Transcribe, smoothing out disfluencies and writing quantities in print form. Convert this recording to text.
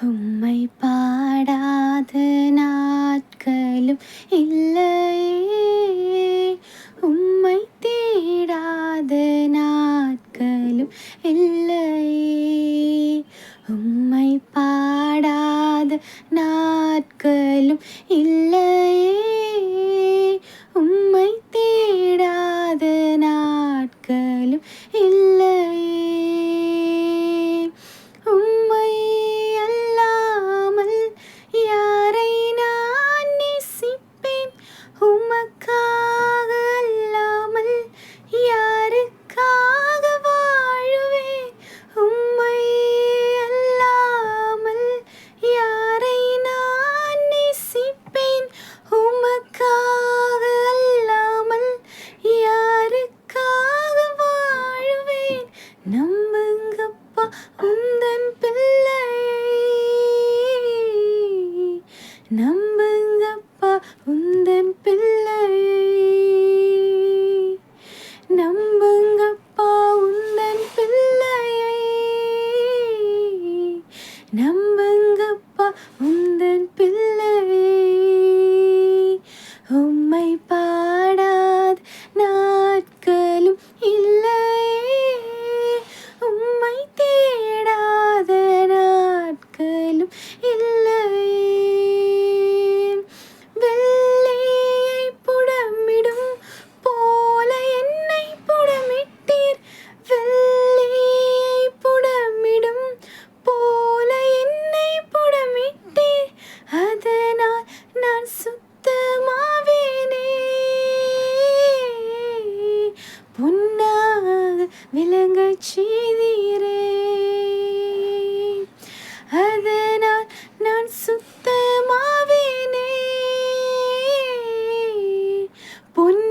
உம்மை பாடாத நாட்களும் இல்லையே, உம்மை தேடாத நாட்களும் இல்லையே, உம்மை பாடாத நாட்களும் இல்லையே, உம்மை தேடாத நாட்களும் இல்லையே. உம்மை அல்லாமல் யாரை நான் நேசிப்பேன், உமக்காக அல்லாமல் யாருக்காக வாழுவேன். உம்மை அல்லாமல் யாரை நான் நேசிப்பேன், உமக்காக அல்லாமல் யாருக்காக வாழுவேன். நம்புங்கப்பா உந்தன் பிள்ளையை, நம்புங்கப்பா உந்தன் பிள்ளையை, நம்புங்கப்பா உந்தன் பிள்ளையை, நம்புங்கப்பா உந்தன் பிள்ளையை. உம்மை பாடாத நாட்களும் இல்லையே, உம்மை தேடாத நாட்களும் இல்லையே. வெள்ளியை புடமிடும் போல என்னை புடமிட்டீர், வெள்ளியை புடமிடும் போல என்னை புடமிட்டீர். அதனால் நான் சுத்தமாவேனே, பொன்னாக விளங்கச் செய்தீரே. அதனால் நான் சுத்தமாவேனே, பொன்